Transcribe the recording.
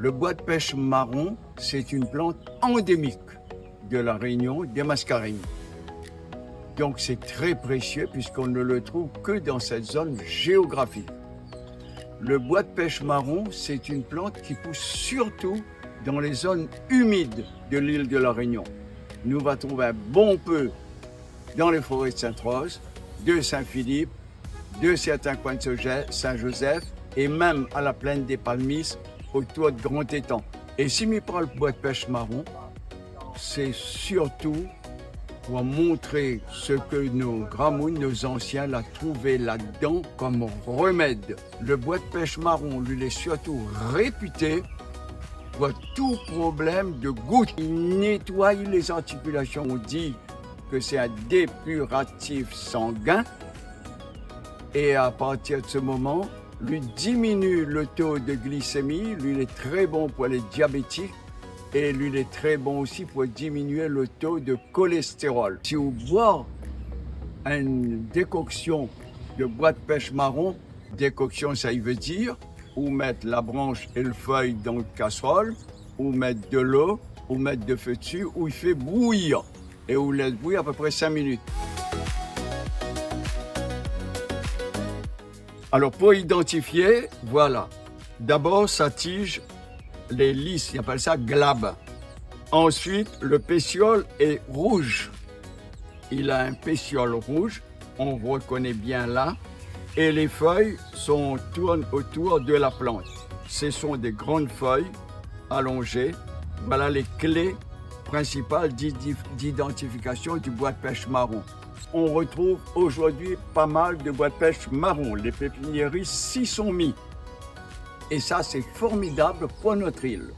Le bois de pêche marron, c'est une plante endémique de la Réunion, des Mascareignes. Donc c'est très précieux puisqu'on ne le trouve que dans cette zone géographique. Le bois de pêche marron, c'est une plante qui pousse surtout dans les zones humides de l'île de la Réunion. Nous va trouver un bon peu dans les forêts de Sainte-Rose, de Saint-Philippe, de certains coins de Saint-Joseph et même à la plaine des Palmises autour de Grand Étang. Et si on prend le bois de pêche marron, c'est surtout pour montrer ce que nos grands-mounes, nos anciens, l'ont trouvé là-dedans comme remède. Le bois de pêche marron, lui, est surtout réputé pour tout problème de goutte. Il nettoie les articulations. On dit que c'est un dépuratif sanguin. Et à partir de ce moment, lui diminue le taux de glycémie. Lui, il est très bon pour les diabétiques. Et l'huile est très bon aussi pour diminuer le taux de cholestérol. Si vous boivez une décoction de bois de pêche marron, décoction ça veut dire ou mettre la branche et le feuille dans une casserole, ou mettre de l'eau, ou mettre de feu dessus, ou il fait bouillir. Et vous laisse bouillir à peu près 5 minutes. Alors pour identifier, voilà. D'abord sa tige, les lys, ils appellent ça glabe. Ensuite, le pétiole est rouge. Il a un pétiole rouge, on reconnaît bien là. Et les feuilles tournent autour de la plante. Ce sont des grandes feuilles allongées. Voilà les clés principales d'identification du bois de pêche marron. On retrouve aujourd'hui pas mal de bois de pêche marron. Les pépiniéristes s'y sont mis. Et ça, c'est formidable pour notre île.